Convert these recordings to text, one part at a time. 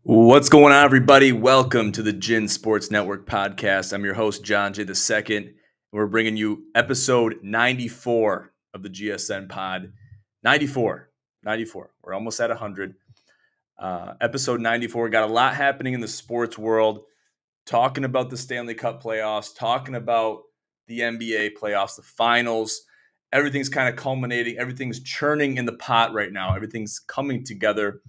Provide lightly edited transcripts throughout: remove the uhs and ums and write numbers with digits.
What's going on, everybody? Welcome to the GSN Sports Network podcast. I'm your host, John J. II, and we're bringing you episode 94 of the GSN pod. 94. We're almost at 100. Episode 94. Got a lot happening in the sports world, talking about the Stanley Cup playoffs, talking about the NBA playoffs, the finals. Everything's kind of culminating. Everything's churning in the pot right now. Everything's coming together.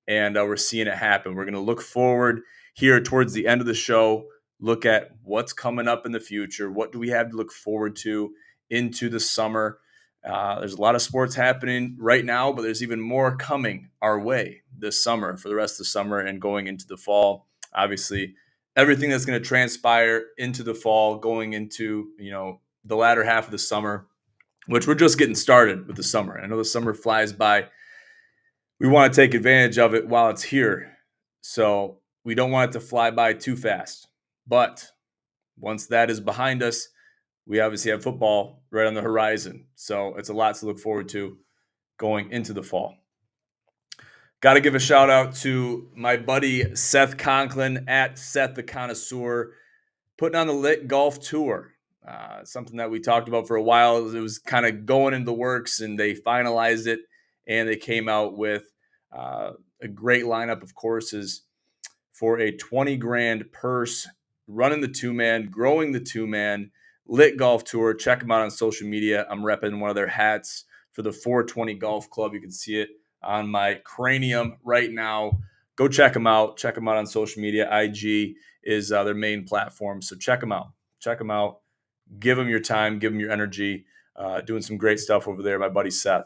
And we're seeing it happen. We're going to look forward here towards the end of the show, look at what's coming up in the future. What do we have to look forward to into the summer? There's a lot of sports happening right now, but there's even more coming our way this summer for the rest of the summer and going into the fall. Obviously, everything that's going to transpire into the fall, going into the latter half of the summer, which we're just getting started with the summer. I know the summer flies by. We want to take advantage of it while it's here. So we don't want it to fly by too fast. But once that is behind us, we obviously have football right on the horizon. So it's a lot to look forward to going into the fall. Got to give a shout out to my buddy Seth Conklin at Seth the Connoisseur, putting on the Lit Golf Tour. Something that we talked about for a while. It was kind of going in the works, and they finalized it, and they came out with a great lineup of courses for a 20 grand purse, running the two-man, growing the two-man, Lit Golf Tour. Check them out on social media. I'm repping one of their hats for the 420 Golf Club. You can see it on my cranium right now. Go check them out. Check them out on social media. IG is their main platform. So check them out. Check them out. Give them your time. Give them your energy. Doing some great stuff over there, my buddy Seth.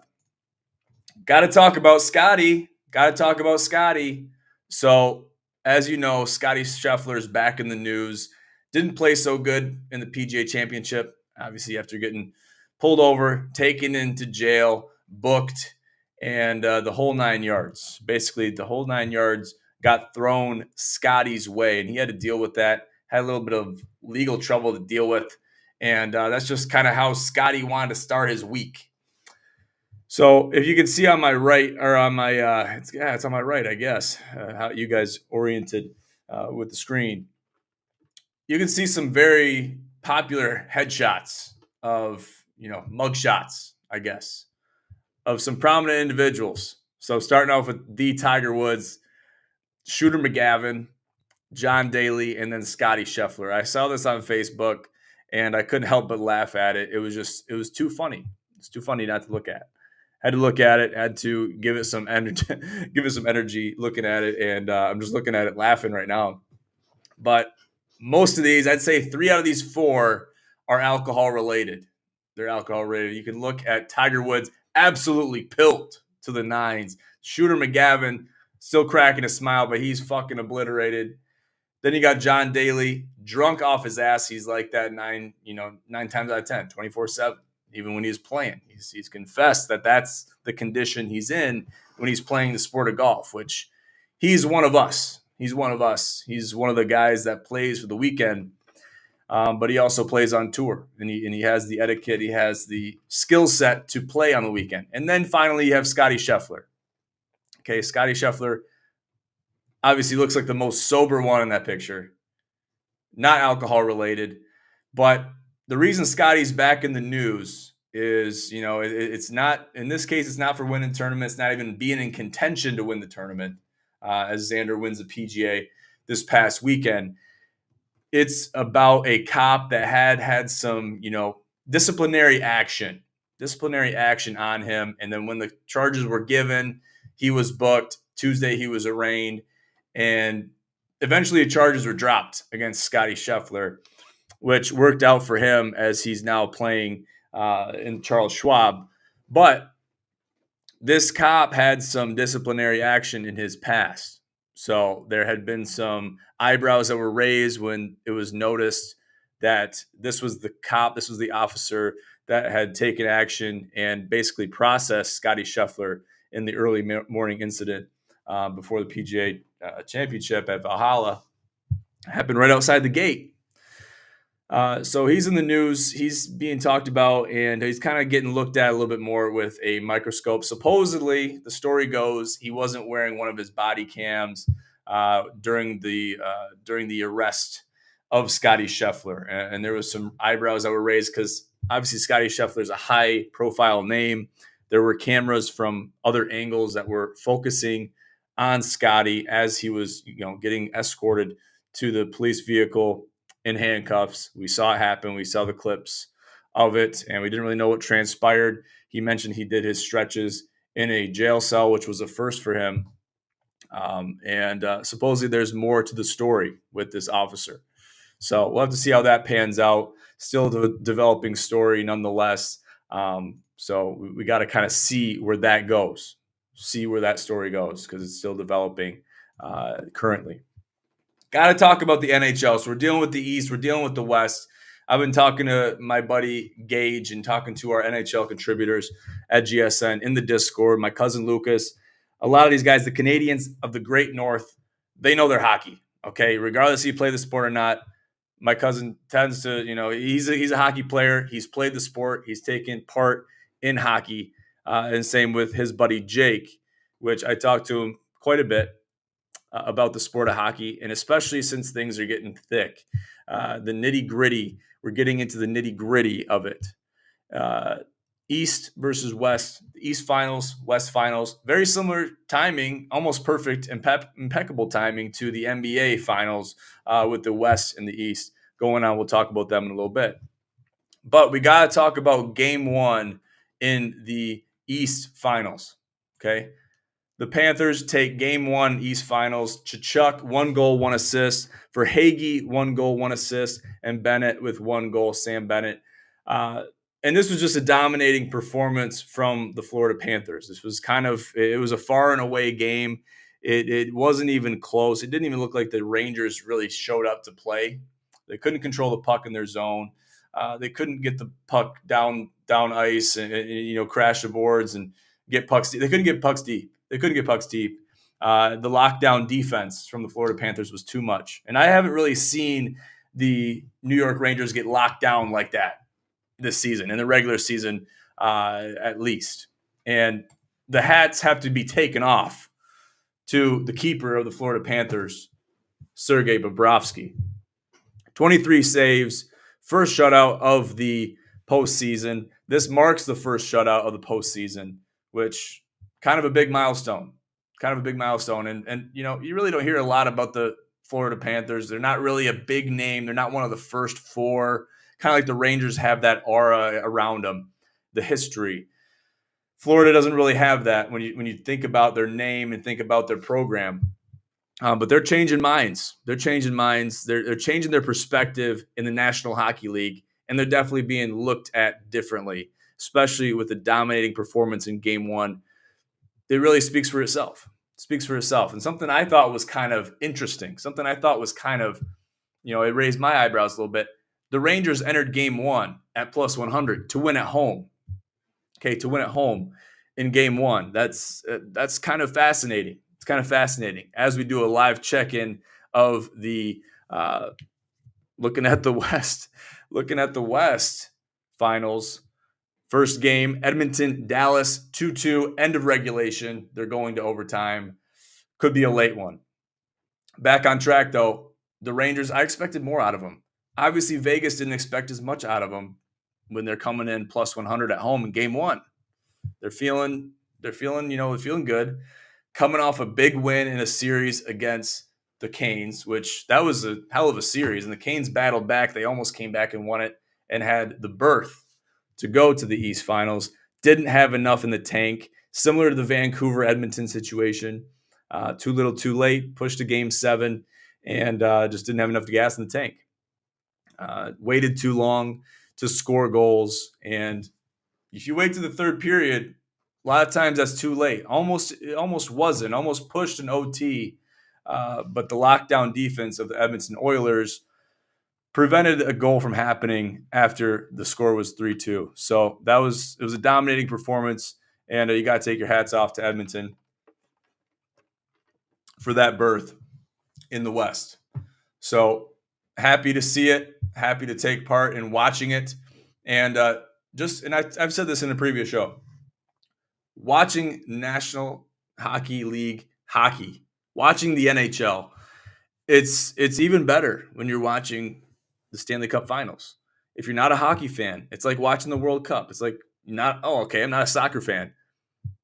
Got to talk about Scotty. So, as you know, Scotty Scheffler is back in the news. Didn't play so good in the PGA Championship, obviously after getting pulled over, taken into jail, booked, and the whole 9 yards. Basically, the whole 9 yards got thrown Scotty's way, and he had to deal with that. Had a little bit of legal trouble to deal with, and that's just kind of how Scotty wanted to start his week. So if you can see on my right, or on my, it's on my right, I guess, how you guys oriented with the screen, you can see some very popular headshots of, mug shots, I guess, of some prominent individuals. So starting off with the Tiger Woods, Shooter McGavin, John Daly, and then Scotty Scheffler. I saw this on Facebook, and I couldn't help but laugh at it. It was too funny. It's too funny not to look at. Had to look at it, had to give it some energy looking at it, and I'm just looking at it laughing right now. But most of these, I'd say 3 out of these 4 are alcohol related. They're alcohol related. You can look at Tiger Woods, absolutely pilt to the nines. Shooter McGavin, still cracking a smile, but he's fucking obliterated. Then you got John Daly, drunk off his ass. He's like that 9 times out of 10, 24/7. Even when he's playing, he's confessed that that's the condition he's in when he's playing the sport of golf, which he's one of us. He's one of us. He's one of the guys that plays for the weekend, but he also plays on tour, and he has the etiquette. He has the skill set to play on the weekend. And then finally, you have Scotty Scheffler. Okay, Scotty Scheffler obviously looks like the most sober one in that picture, not alcohol related, but the reason Scotty's back in the news is, it's not, in this case, it's not for winning tournaments, not even being in contention to win the tournament, as Xander wins the PGA this past weekend. It's about a cop that had some, disciplinary action on him. And then when the charges were given, he was booked. Tuesday, he was arraigned. And eventually the charges were dropped against Scotty Scheffler, which worked out for him as he's now playing in Charles Schwab. But this cop had some disciplinary action in his past. So there had been some eyebrows that were raised when it was noticed that this was the cop, this was the officer that had taken action and basically processed Scotty Scheffler in the early morning incident before the PGA Championship at Valhalla. Happened right outside the gate. So he's in the news. He's being talked about, and he's kind of getting looked at a little bit more with a microscope. Supposedly, the story goes, he wasn't wearing one of his body cams. during the arrest of Scotty Scheffler, and there was some eyebrows that were raised because obviously Scotty Scheffler is a high-profile name. There were cameras from other angles that were focusing on Scotty as he was, getting escorted to the police vehicle in handcuffs. We saw it happen. We saw the clips of it, and we didn't really know what transpired. He mentioned he did his stretches in a jail cell, which was a first for him. And supposedly there's more to the story with this officer. So we'll have to see how that pans out. Still the developing story nonetheless. So we got to kind of see where that goes, see where that story goes, because it's still developing currently. Got to talk about the NHL. So we're dealing with the East, we're dealing with the West. I've been talking to my buddy Gage and talking to our NHL contributors at GSN in the Discord, my cousin Lucas. A lot of these guys, the Canadians of the Great North, they know their hockey, okay? Regardless if you play the sport or not. My cousin tends to, he's a hockey player. He's played the sport. He's taken part in hockey. And same with his buddy Jake, which I talked to him quite a bit about the sport of hockey, and especially since things are getting thick. The nitty-gritty, we're getting into the nitty-gritty of it. East versus West, East Finals, West Finals, very similar timing, almost perfect, impeccable timing to the NBA Finals with the West and the East going on. We'll talk about them in a little bit. But we got to talk about Game 1 in the East Finals, okay? The Panthers take Game 1 East Finals. Tkachuk, 1 goal, 1 assist. For Hagee, 1 goal, 1 assist. And Bennett with 1 goal, Sam Bennett. And this was just a dominating performance from the Florida Panthers. This was it was a far and away game. It wasn't even close. It didn't even look like the Rangers really showed up to play. They couldn't control the puck in their zone. They couldn't get the puck down ice and crash the boards and get pucks deep. They couldn't get pucks deep. The lockdown defense from the Florida Panthers was too much. And I haven't really seen the New York Rangers get locked down like that this season, in the regular season at least. And the hats have to be taken off to the keeper of the Florida Panthers, Sergei Bobrovsky. 23 saves, first shutout of the postseason. This marks the first shutout of the postseason, which kind of a big milestone. And you really don't hear a lot about the Florida Panthers. They're not really a big name. They're not one of the first 4. Kind of like the Rangers have that aura around them, the history. Florida doesn't really have that when you think about their name and think about their program. But they're changing minds. They're changing their perspective in the National Hockey League, and they're definitely being looked at differently, especially with the dominating performance in Game 1. It really speaks for itself. And something I thought was kind of interesting, it raised my eyebrows a little bit. The Rangers entered Game 1 at plus 100 to win at home. Okay, to win at home in Game 1. That's kind of fascinating. It's kind of fascinating as we do a live check-in of the looking at the West Finals. First game, Edmonton, Dallas, 2-2, end of regulation. They're going to overtime. Could be a late one. Back on track, though. The Rangers, I expected more out of them. Obviously, Vegas didn't expect as much out of them when they're coming in plus 100 at home in Game 1. They're feeling good. Coming off a big win in a series against the Canes, which that was a hell of a series. And the Canes battled back. They almost came back and won it and had the berth to go to the East Finals. Didn't have enough in the tank. Similar to the Vancouver-Edmonton situation. Too little, too late. Pushed to Game 7 and just didn't have enough gas in the tank. Waited too long to score goals. And if you wait to the third period, a lot of times that's too late. It almost wasn't. Almost pushed an OT. But the lockdown defense of the Edmonton Oilers prevented a goal from happening after the score was 3-2. So it was a dominating performance, and you got to take your hats off to Edmonton for that berth in the West. So happy to see it, happy to take part in watching it, and I've said this in a previous show. Watching National Hockey League hockey, Watching the NHL, it's even better when you're watching the Stanley Cup Finals. If you're not a hockey fan, it's like watching the World Cup. It's like I'm not a soccer fan,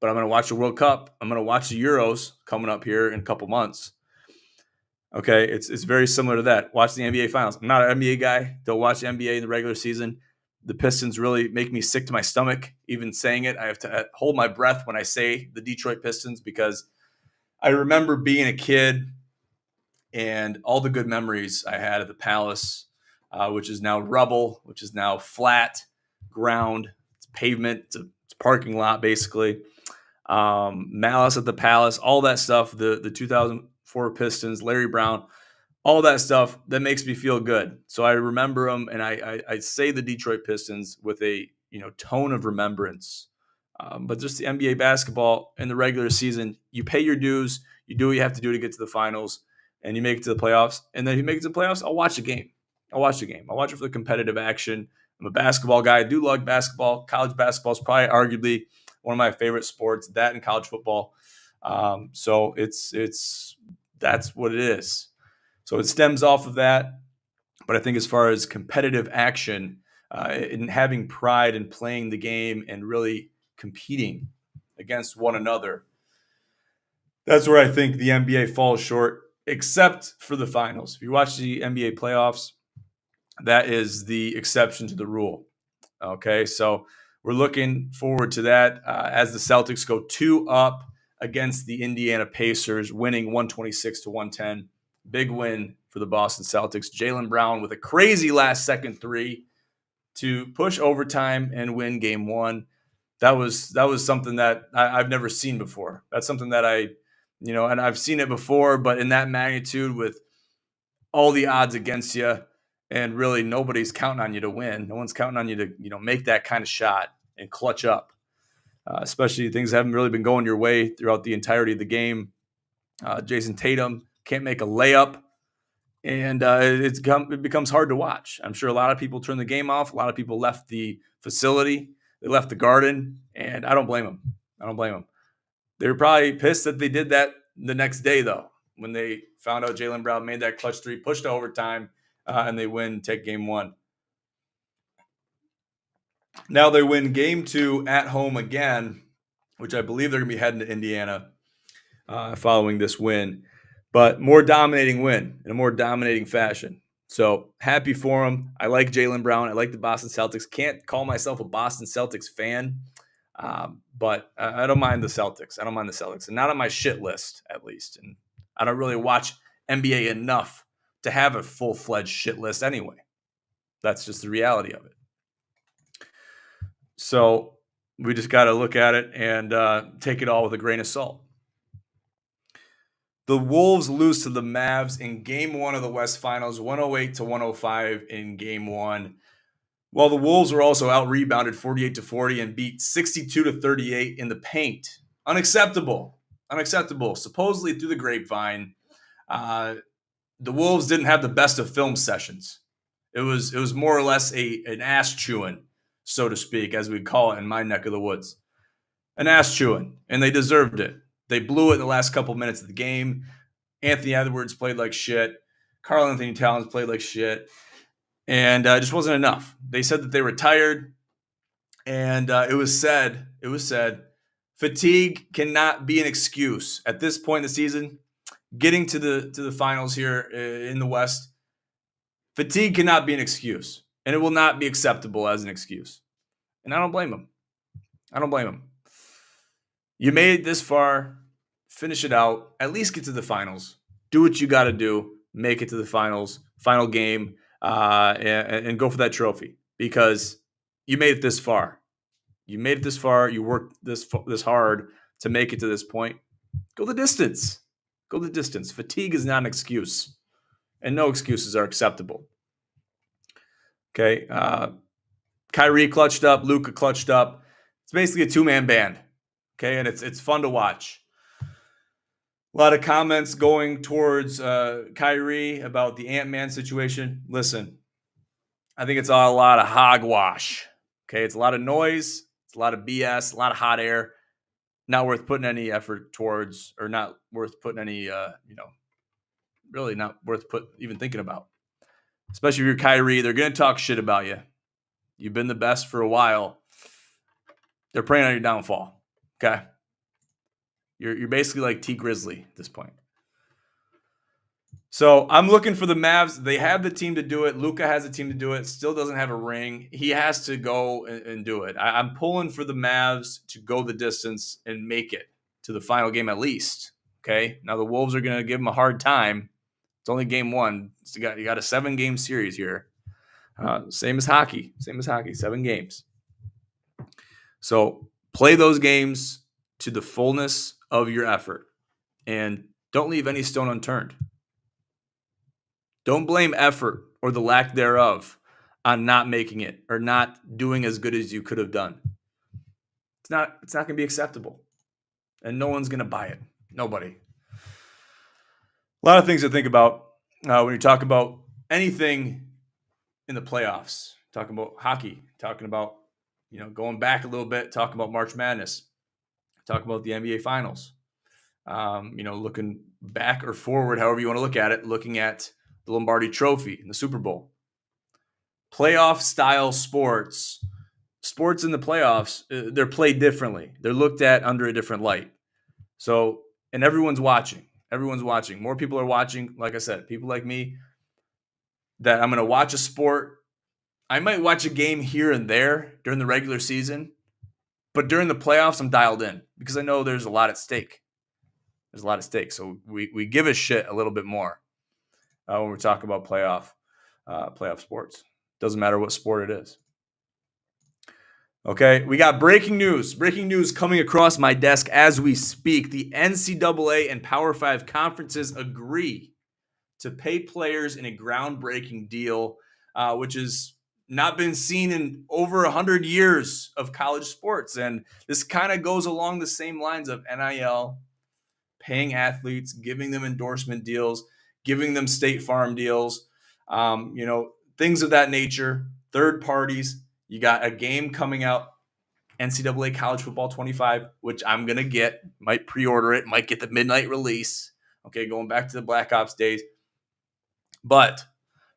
but I'm going to watch the World Cup. I'm going to watch the Euros coming up here in a couple months. Okay, it's very similar to that. Watch the NBA Finals. I'm not an NBA guy. Don't watch the NBA in the regular season. The Pistons really make me sick to my stomach, even saying it. I have to hold my breath when I say the Detroit Pistons because I remember being a kid and all the good memories I had at the Palace, which is now rubble, which is now flat ground. It's pavement. It's a parking lot, basically. Malice at the Palace, all that stuff, the 2004 Pistons, Larry Brown, all that stuff that makes me feel good. So I remember them, and I say the Detroit Pistons with a tone of remembrance. But just the NBA basketball in the regular season, you pay your dues, you do what you have to do to get to the finals, and you make it to the playoffs. And then if you make it to the playoffs, I'll watch the game. I'll watch it for the competitive action. I'm a basketball guy. I do love basketball. College basketball is probably arguably one of my favorite sports, that and college football. So that's what it is. So it stems off of that. But I think as far as competitive action and having pride in playing the game and really competing against one another, that's where I think the NBA falls short, except for the finals. If you watch the NBA playoffs, that is the exception to the rule. Okay, so we're looking forward to that as the Celtics go 2-up against the Indiana Pacers, winning 126-110. Big win for the Boston Celtics. Jaylen Brown with a crazy last-second three to push overtime and win Game 1. That was something that I've never seen before. That's something that and I've seen it before, but in that magnitude with all the odds against you, and really nobody's counting on you to win. No one's counting on you to make that kind of shot and clutch up. Especially things haven't really been going your way throughout the entirety of the game. Jason Tatum can't make a layup, and it becomes hard to watch. I'm sure a lot of people turned the game off. A lot of people left the facility. They left the Garden, and I don't blame them. They were probably pissed that they did that the next day, though, when they found out Jaylen Brown made that clutch three, pushed to overtime, and they win, take Game 1. Now they win Game 2 at home again, which I believe they're going to be heading to Indiana following this win. But more dominating win in a more dominating fashion. So happy for them. I like Jaylen Brown. I like the Boston Celtics. Can't call myself a Boston Celtics fan, but I don't mind the Celtics. And not on my shit list, at least. And I don't really watch NBA enough to have a full-fledged shit list anyway. That's just the reality of it. So we just got to look at it and take it all with a grain of salt. The Wolves lose to the Mavs in Game 1 of the West Finals, 108-105 in Game 1. While the Wolves were also out-rebounded 48-40 and beat 62-38 in the paint. Unacceptable. Supposedly through the grapevine, the Wolves didn't have the best of film sessions. It was more or less an ass chewing, so to speak, as we call it in my neck of the woods. An ass chewing, and they deserved it. They blew it in the last couple minutes of the game. Anthony Edwards played like shit. Karl Anthony Towns played like shit. And it just wasn't enough. They said that they were tired. And it was said, fatigue cannot be an excuse. At this point in the season, getting to the finals here in the West, fatigue cannot be an excuse. And it will not be acceptable as an excuse. And I don't blame them. You made it this far, finish it out, at least get to the finals. Do what you got to do, make it to the finals, final game, and go for that trophy because you made it this far. You worked this hard to make it to this point. Go the distance. Fatigue is not an excuse, and no excuses are acceptable. Okay, Kyrie clutched up, Luka clutched up. It's basically a two-man band. Okay, and it's fun to watch. A lot of comments going towards Kyrie about the Ant-Man situation. Listen, I think it's a lot of hogwash. Okay, it's a lot of noise. It's a lot of BS, a lot of hot air. not worth putting any effort towards, or not worth putting any, really not worth even thinking about. Especially if you're Kyrie, they're going to talk shit about you. You've been the best for a while. They're preying on your downfall. Okay, you're basically like T Grizzly at this point. So I'm looking for the Mavs. They have the team to do it. Luka has a team to do it. Still doesn't have a ring. He has to go and do it. I'm pulling for the Mavs to go the distance and make it to the final game at least. Okay. Now the Wolves are going to give them a hard time. It's only game one. So you got a 7-game series here. Same as hockey. 7 games. So play those games to the fullness of your effort and don't leave any stone unturned. Don't blame effort or the lack thereof on not making it or not doing as good as you could have done. It's not going to be acceptable. And no one's going to buy it. Nobody. A lot of things to think about when you talk about anything in the playoffs. Talking about hockey, talking about, going back a little bit, talking about March Madness, talking about the NBA Finals. Looking back or forward, however you want to look at it, looking at the Lombardi Trophy and the Super Bowl. Playoff style sports in the playoffs, they're played differently. They're looked at under a different light. So, and everyone's watching. More people are watching. Like I said, people like me that I'm going to watch a sport. I might watch a game here and there during the regular season, but during the playoffs, I'm dialed in because I know there's a lot at stake. So we give a shit a little bit more when we're talking about playoff sports. Doesn't matter what sport it is. Okay, we got breaking news. Breaking news coming across my desk as we speak. The NCAA and Power 5 conferences agree to pay players in a groundbreaking deal, which has not been seen in over 100 years of college sports. And this kind of goes along the same lines of NIL, paying athletes, giving them endorsement deals, giving them State Farm deals, things of that nature, third parties. You got a game coming out, NCAA College Football 25, which I'm going to get, might pre-order it, might get the midnight release. Okay, going back to the Black Ops days. But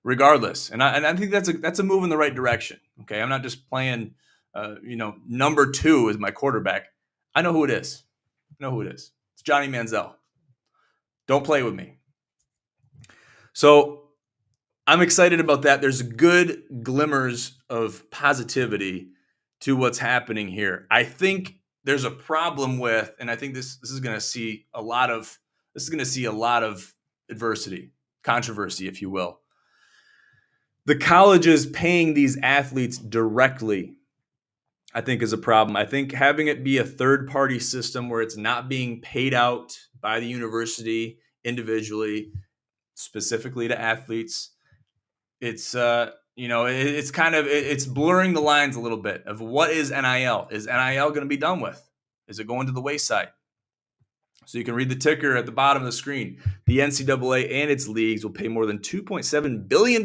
regardless, and I think that's a move in the right direction. Okay, I'm not just playing, number 2 as my quarterback. I know who it is. It's Johnny Manziel. Don't play with me. So I'm excited about that. There's good glimmers of positivity to what's happening here. I think there's a problem with, and I think this is going to see a lot of adversity, controversy, if you will. The colleges paying these athletes directly, I think, is a problem. I think having it be a third-party system where it's not being paid out by the university individually, specifically to athletes, it's it's blurring the lines a little bit of what is NIL. Is NIL going to be done with? Is it going to the wayside? So you can read the ticker at the bottom of the screen. The NCAA and its leagues will pay more than $2.7 billion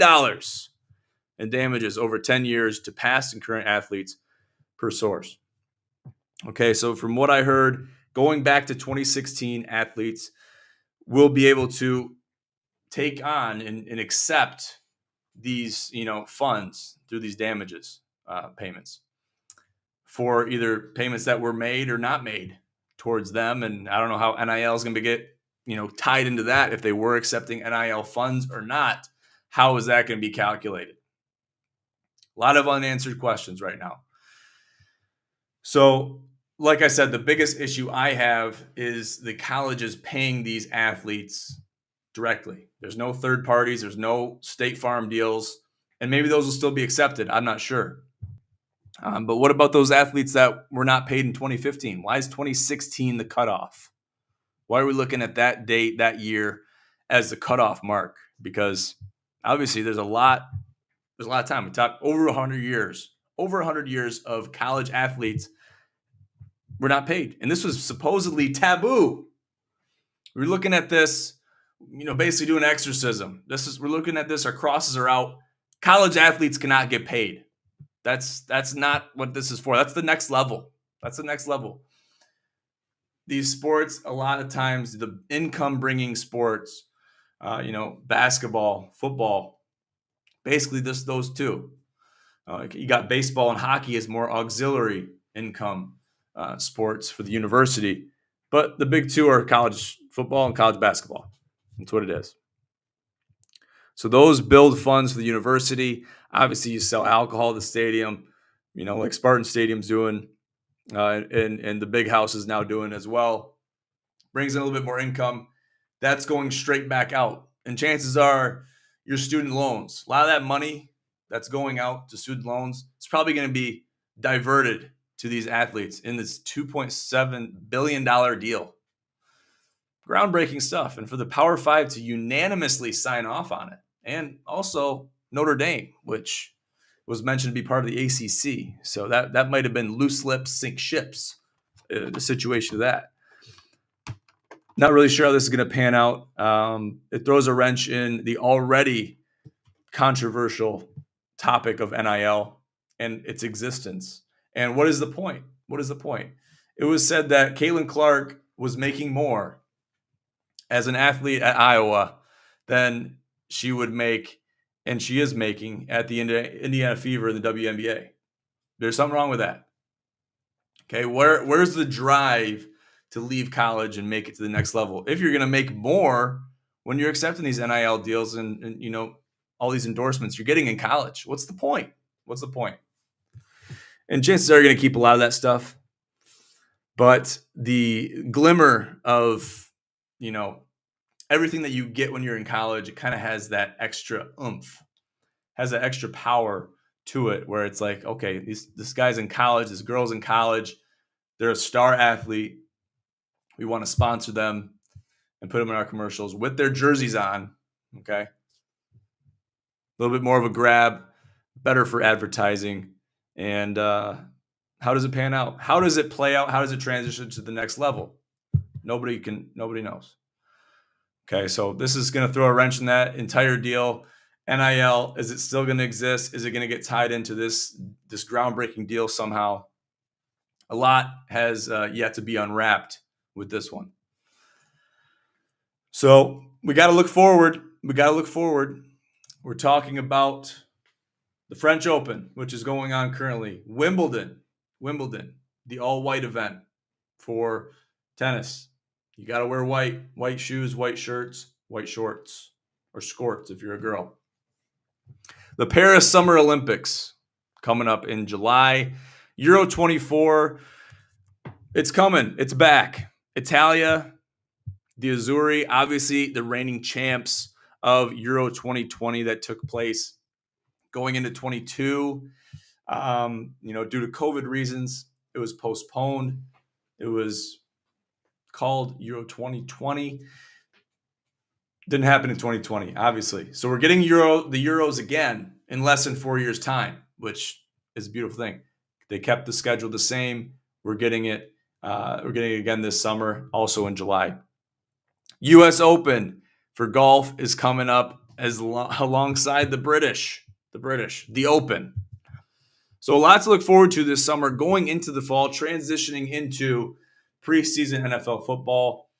in damages over 10 years to past and current athletes per source. Okay, so from what I heard, going back to 2016, athletes will be able to take on and accept these, funds through these damages payments for either payments that were made or not made towards them. And I don't know how NIL is going to get, tied into that. If they were accepting NIL funds or not, how is that going to be calculated? A lot of unanswered questions right now. So, like I said, the biggest issue I have is the colleges paying these athletes directly. There's no third parties. There's no State Farm deals. And maybe those will still be accepted. I'm not sure. But what about those athletes that were not paid in 2015? Why is 2016 the cutoff? Why are we looking at that date, that year, as the cutoff mark? Because obviously there's a lot of time. We talk over 100 years. Over 100 years of college athletes were not paid. And this was supposedly taboo. We're looking at this, basically doing exorcism. We're looking at this, our crosses are out. College athletes cannot get paid. That's not what this is for. That's the next level. these sports, a lot of times the income bringing sports, basketball, football, basically just those two. You got baseball and hockey as more auxiliary income sports for the university, but the big two are college football and college basketball. That's what it is. So those build funds for the university. Obviously, you sell alcohol at the stadium, like Spartan Stadium's doing, and the big house is now doing as well. Brings in a little bit more income. That's going straight back out. And chances are your student loans, a lot of that money that's going out to student loans, it's probably going to be diverted to these athletes in this $2.7 billion deal. Groundbreaking stuff. And for the Power Five to unanimously sign off on it. And also Notre Dame, which was mentioned to be part of the ACC. So that might have been loose lips sink ships, the situation of that. Not really sure how this is going to pan out. It throws a wrench in the already controversial topic of NIL and its existence. And what is the point? What is the point? It was said that Caitlin Clark was making more as an athlete at Iowa than she would make, and she is making, at the Indiana Fever in the WNBA. There's something wrong with that. Okay, where's the drive to leave college and make it to the next level? If you're going to make more when you're accepting these NIL deals and all these endorsements you're getting in college, what's the point? What's the point? And chances are you're going to keep a lot of that stuff. But the glimmer of, everything that you get when you're in college, it kind of has that extra oomph, has that extra power to it, where it's like, okay, this guy's in college, this girl's in college, they're a star athlete. We want to sponsor them and put them in our commercials with their jerseys on. Okay. A little bit more of a grab, better for advertising. And how does it pan out? How does it play out? How does it transition to the next level? Nobody knows. Okay. So this is going to throw a wrench in that entire deal. NIL, is it still going to exist? Is it going to get tied into this groundbreaking deal somehow? A lot has yet to be unwrapped with this one. So we got to look forward. We're talking about the French Open, which is going on currently. Wimbledon, the all-white event for tennis. You got to wear white shoes, white shirts, white shorts, or skirts if you're a girl. The Paris Summer Olympics coming up in July. Euro 24, it's coming. It's back. Italia, the Azzurri, obviously the reigning champs of Euro 2020 that took place going into 22. Due to COVID reasons, it was postponed. It was called Euro 2020. Didn't happen in 2020, obviously. So we're getting the Euros again in less than 4 years' time, which is a beautiful thing. They kept the schedule the same. We're getting it. We're getting it again this summer, also in July. U.S. Open for golf is coming up alongside the British, the Open. So a lot to look forward to this summer, going into the fall, transitioning into preseason NFL football.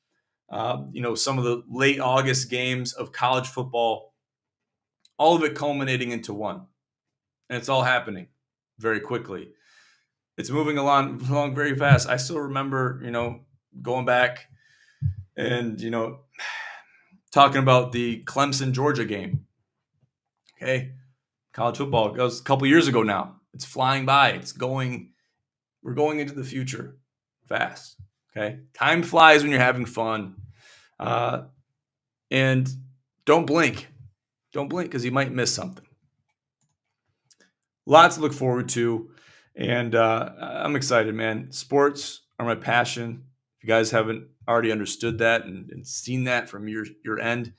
Some of the late August games of college football, all of it culminating into one. And it's all happening very quickly. It's moving along very fast. I still remember, going back and, talking about the Clemson-Georgia game. Okay. College football, it was a couple years ago now. It's flying by. We're going into the future fast. Okay. Time flies when you're having fun. And don't blink. Don't blink because you might miss something. Lots to look forward to. And I'm excited, man. Sports are my passion. If you guys haven't already understood that and seen that from your end,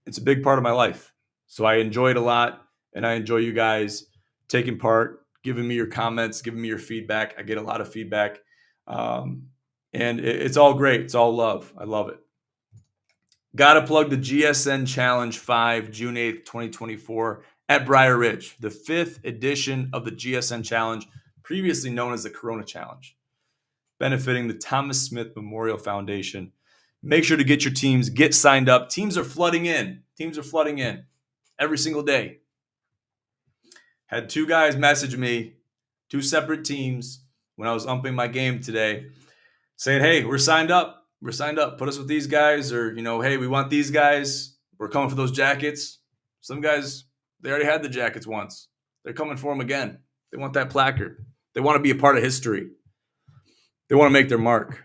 it's a big part of my life. So I enjoy it a lot. And I enjoy you guys taking part, giving me your comments, giving me your feedback. I get a lot of feedback. And it's all great. It's all love. I love it. Got to plug the GSN Challenge 5, June 8th, 2024 at Briar Ridge, the 5th edition of the GSN Challenge, previously known as the Corona Challenge. benefiting the Thomas Smith Memorial Foundation. Make sure to get your teams, get signed up. Teams are flooding in. Every single day. Had 2 guys message me, 2 separate teams, when I was umping my game today, saying, hey, we're signed up. Put us with these guys. Or, hey, we want these guys. We're coming for those jackets. Some guys, they already had the jackets once. They're coming for them again. They want that placard. They want to be a part of history. They want to make their mark.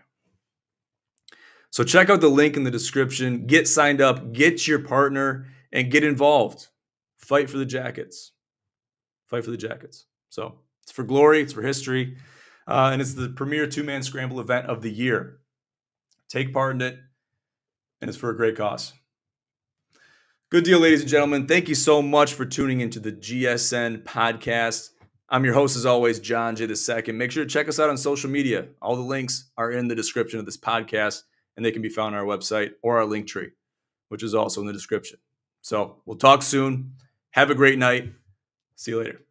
So check out the link in the description. Get signed up. Get your partner and get involved. Fight for the jackets. So it's for glory. It's for history. And it's the premier 2-man scramble event of the year. Take part in it. And it's for a great cause. Good deal, ladies and gentlemen. Thank you so much for tuning into the GSN Podcast. I'm your host, as always, John J. II. Make sure to check us out on social media. All the links are in the description of this podcast, and they can be found on our website or our link tree, which is also in the description. So we'll talk soon. Have a great night. See you later.